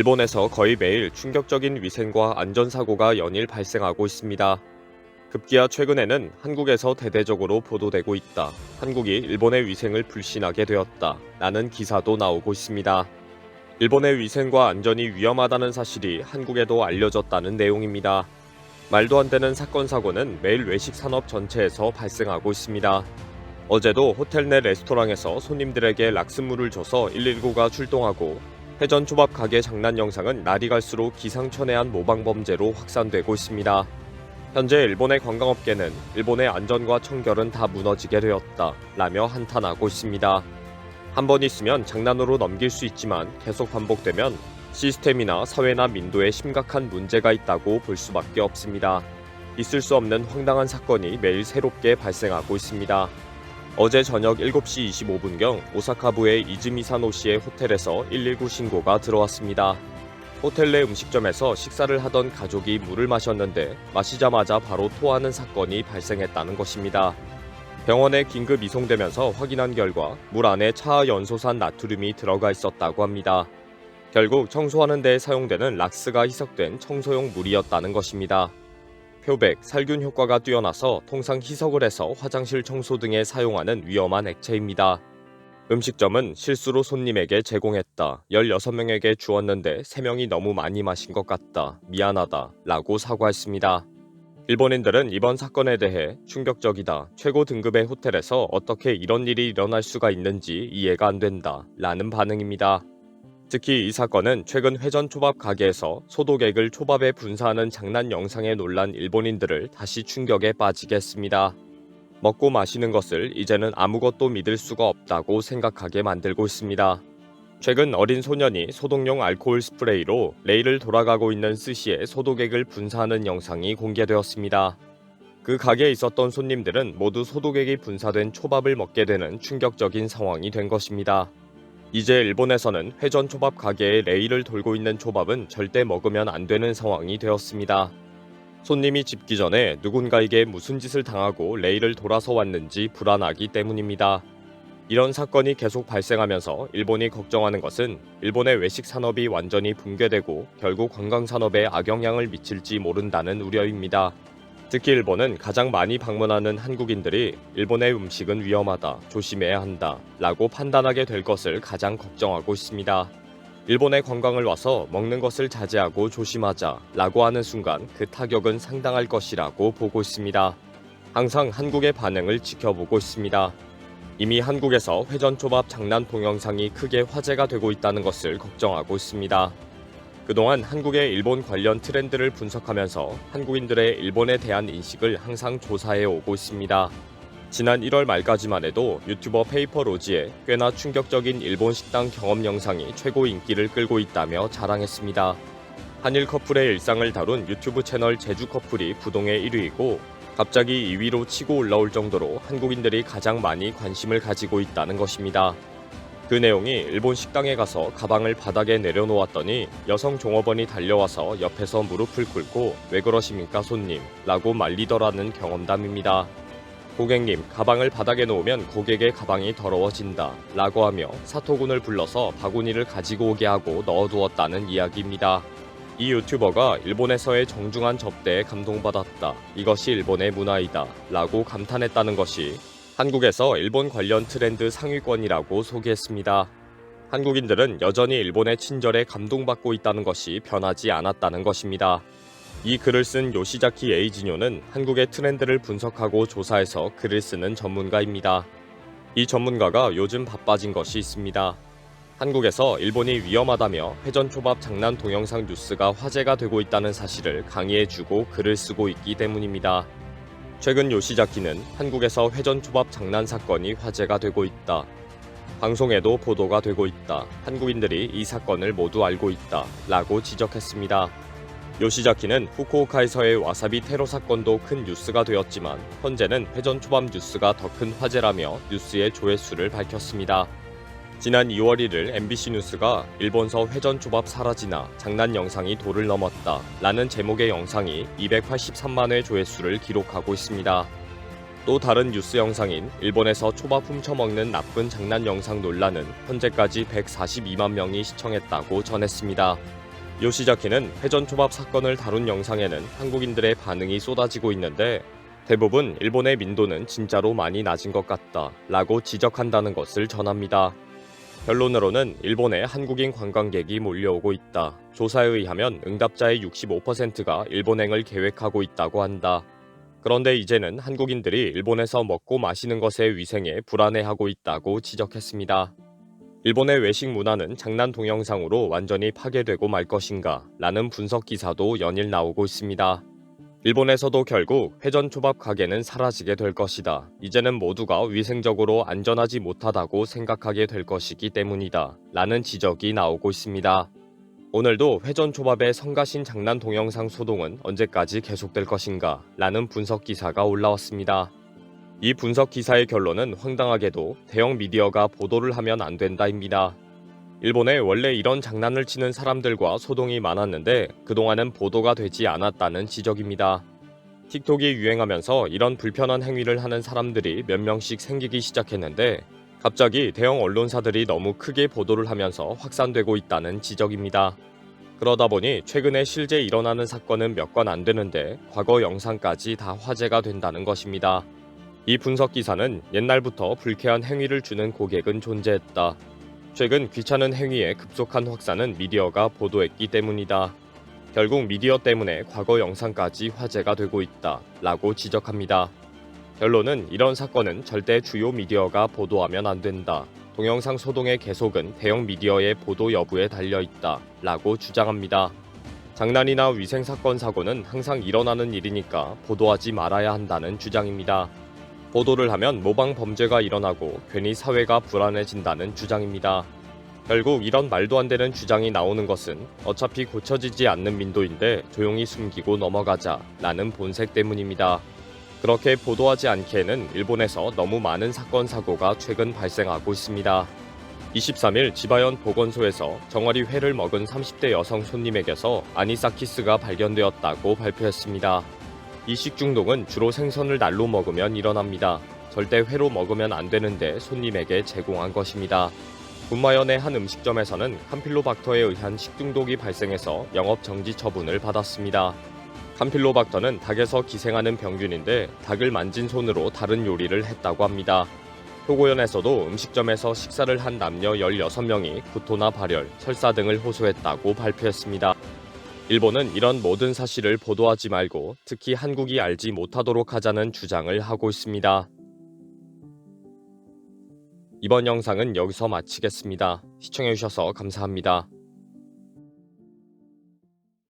일본에서 거의 매일 충격적인 위생과 안전사고가 연일 발생하고 있습니다. 급기야 최근에는 한국에서 대대적으로 보도되고 있다. 한국이 일본의 위생을 불신하게 되었다. 라는 기사도 나오고 있습니다. 일본의 위생과 안전이 위험하다는 사실이 한국에도 알려졌다는 내용입니다. 말도 안 되는 사건 사고는 매일 외식 산업 전체에서 발생하고 있습니다. 어제도 호텔 내 레스토랑에서 손님들에게 락스물을 줘서 119가 출동하고 회전 초밥 가게 장난 영상은 날이 갈수록 기상천외한 모방 범죄로 확산되고 있습니다. 현재 일본의 관광업계는 일본의 안전과 청결은 다 무너지게 되었다 라며 한탄하고 있습니다. 한 번 있으면 장난으로 넘길 수 있지만 계속 반복되면 시스템이나 사회나 민도에 심각한 문제가 있다고 볼 수밖에 없습니다. 있을 수 없는 황당한 사건이 매일 새롭게 발생하고 있습니다. 어제 저녁 7시 25분경 오사카부의 이즈미사노시의 호텔에서 119 신고가 들어왔습니다. 호텔 내 음식점에서 식사를 하던 가족이 물을 마셨는데 마시자마자 바로 토하는 사건이 발생했다는 것입니다. 병원에 긴급 이송되면서 확인한 결과 물 안에 차연소산 나트륨이 들어가 있었다고 합니다. 결국 청소하는 데 사용되는 락스가 희석된 청소용 물이었다는 것입니다. 표백, 살균 효과가 뛰어나서 통상 희석을 해서 화장실 청소 등에 사용하는 위험한 액체입니다. 음식점은 실수로 손님에게 제공했다. 16명에게 주었는데 3명이 너무 많이 마신 것 같다. 미안하다. 라고 사과했습니다. 일본인들은 이번 사건에 대해 충격적이다. 최고 등급의 호텔에서 어떻게 이런 일이 일어날 수가 있는지 이해가 안 된다. 라는 반응입니다. 특히 이 사건은 최근 회전 초밥 가게에서 소독액을 초밥에 분사하는 장난 영상에 놀란 일본인들을 다시 충격에 빠지게 했습니다. 먹고 마시는 것을 이제는 아무것도 믿을 수가 없다고 생각하게 만들고 있습니다. 최근 어린 소년이 소독용 알코올 스프레이로 레일을 돌아가고 있는 스시에 소독액을 분사하는 영상이 공개되었습니다. 그 가게에 있었던 손님들은 모두 소독액이 분사된 초밥을 먹게 되는 충격적인 상황이 된 것입니다. 이제 일본에서는 회전 초밥 가게에 레일을 돌고 있는 초밥은 절대 먹으면 안 되는 상황이 되었습니다. 손님이 집기 전에 누군가에게 무슨 짓을 당하고 레일을 돌아서 왔는지 불안하기 때문입니다. 이런 사건이 계속 발생하면서 일본이 걱정하는 것은 일본의 외식 산업이 완전히 붕괴되고 결국 관광 산업에 악영향을 미칠지 모른다는 우려입니다. 특히 일본은 가장 많이 방문하는 한국인들이 일본의 음식은 위험하다, 조심해야 한다 라고 판단하게 될 것을 가장 걱정하고 있습니다. 일본에 관광을 와서 먹는 것을 자제하고 조심하자 라고 하는 순간 그 타격은 상당할 것이라고 보고 있습니다. 항상 한국의 반응을 지켜보고 있습니다. 이미 한국에서 회전초밥 장난 동영상이 크게 화제가 되고 있다는 것을 걱정하고 있습니다. 그동안 한국의 일본 관련 트렌드를 분석하면서 한국인들의 일본에 대한 인식을 항상 조사해 오고 있습니다. 지난 1월 말까지만 해도 유튜버 페이퍼로지에 꽤나 충격적인 일본 식당 경험 영상이 최고 인기를 끌고 있다며 자랑했습니다. 한일 커플의 일상을 다룬 유튜브 채널 제주 커플이 부동의 1위이고 갑자기 2위로 치고 올라올 정도로 한국인들이 가장 많이 관심을 가지고 있다는 것입니다. 그 내용이 일본 식당에 가서 가방을 바닥에 내려놓았더니 여성 종업원이 달려와서 옆에서 무릎을 꿇고 "왜 그러십니까 손님?" 라고 말리더라는 경험담입니다. 고객님, 가방을 바닥에 놓으면 고객의 가방이 더러워진다 라고 하며 사토군을 불러서 바구니를 가지고 오게 하고 넣어두었다는 이야기입니다. 이 유튜버가 일본에서의 정중한 접대에 감동받았다. 이것이 일본의 문화이다 라고 감탄했다는 것이 한국에서 일본 관련 트렌드 상위권이라고 소개했습니다. 한국인들은 여전히 일본의 친절에 감동받고 있다는 것이 변하지 않았다는 것입니다. 이 글을 쓴 요시자키 에이지뇨는 한국의 트렌드를 분석하고 조사해서 글을 쓰는 전문가입니다. 이 전문가가 요즘 바빠진 것이 있습니다. 한국에서 일본이 위험하다며 회전초밥 장난 동영상 뉴스가 화제가 되고 있다는 사실을 강의해주고 글을 쓰고 있기 때문입니다. 최근 요시자키는 한국에서 회전초밥 장난 사건이 화제가 되고 있다. 방송에도 보도가 되고 있다. 한국인들이 이 사건을 모두 알고 있다. 라고 지적했습니다. 요시자키는 후쿠오카에서의 와사비 테러 사건도 큰 뉴스가 되었지만 현재는 회전초밥 뉴스가 더 큰 화제라며 뉴스의 조회수를 밝혔습니다. 지난 2월 1일 MBC 뉴스가 일본서 회전초밥 사라지나 장난 영상이 도를 넘었다 라는 제목의 영상이 283만 회 조회수를 기록하고 있습니다. 또 다른 뉴스 영상인 일본에서 초밥 훔쳐먹는 나쁜 장난 영상 논란은 현재까지 142만 명이 시청했다고 전했습니다. 요시자키는 회전초밥 사건을 다룬 영상에는 한국인들의 반응이 쏟아지고 있는데 대부분 일본의 민도는 진짜로 많이 낮은 것 같다 라고 지적한다는 것을 전합니다. 결론으로는 일본에 한국인 관광객이 몰려오고 있다. 조사에 의하면 응답자의 65%가 일본행을 계획하고 있다고 한다. 그런데 이제는 한국인들이 일본에서 먹고 마시는 것의 위생에 불안해하고 있다고 지적했습니다. 일본의 외식 문화는 장난 동영상으로 완전히 파괴되고 말 것인가 라는 분석 기사도 연일 나오고 있습니다. 일본에서도 결국 회전초밥 가게는 사라지게 될 것이다. 이제는 모두가 위생적으로 안전하지 못하다고 생각하게 될 것이기 때문이다. 라는 지적이 나오고 있습니다. 오늘도 회전초밥의 성가신 장난 동영상 소동은 언제까지 계속될 것인가? 라는 분석 기사가 올라왔습니다. 이 분석 기사의 결론은 황당하게도 대형 미디어가 보도를 하면 안 된다입니다. 일본에 원래 이런 장난을 치는 사람들과 소동이 많았는데 그동안은 보도가 되지 않았다는 지적입니다. 틱톡이 유행하면서 이런 불편한 행위를 하는 사람들이 몇 명씩 생기기 시작했는데 갑자기 대형 언론사들이 너무 크게 보도를 하면서 확산되고 있다는 지적입니다. 그러다 보니 최근에 실제 일어나는 사건은 몇 건 안 되는데 과거 영상까지 다 화제가 된다는 것입니다. 이 분석 기사는 옛날부터 불쾌한 행위를 주는 고객은 존재했다. 최근 귀찮은 행위의 급속한 확산은 미디어가 보도했기 때문이다. 결국 미디어 때문에 과거 영상까지 화제가 되고 있다. 라고 지적합니다. 결론은 이런 사건은 절대 주요 미디어가 보도하면 안 된다. 동영상 소동의 계속은 대형 미디어의 보도 여부에 달려있다. 라고 주장합니다. 장난이나 위생사건 사고는 항상 일어나는 일이니까 보도하지 말아야 한다는 주장입니다. 보도를 하면 모방 범죄가 일어나고 괜히 사회가 불안해진다는 주장입니다. 결국 이런 말도 안 되는 주장이 나오는 것은 어차피 고쳐지지 않는 민도인데 조용히 숨기고 넘어가자 라는 본색 때문입니다. 그렇게 보도하지 않기에는 일본에서 너무 많은 사건 사고가 최근 발생하고 있습니다. 23일 지바현 보건소에서 정어리 회를 먹은 30대 여성 손님에게서 아니사키스가 발견되었다고 발표했습니다. 이 식중독은 주로 생선을 날로 먹으면 일어납니다. 절대 회로 먹으면 안 되는데 손님에게 제공한 것입니다. 군마현의 한 음식점에서는 캄필로박터에 의한 식중독이 발생해서 영업 정지 처분을 받았습니다. 캄필로박터는 닭에서 기생하는 병균인데 닭을 만진 손으로 다른 요리를 했다고 합니다. 표고현에서도 음식점에서 식사를 한 남녀 16명이 구토나 발열, 설사 등을 호소했다고 발표했습니다. 일본은 이런 모든 사실을 보도하지 말고 특히 한국이 알지 못하도록 하자는 주장을 하고 있습니다. 이번 영상은 여기서 마치겠습니다. 시청해주셔서 감사합니다.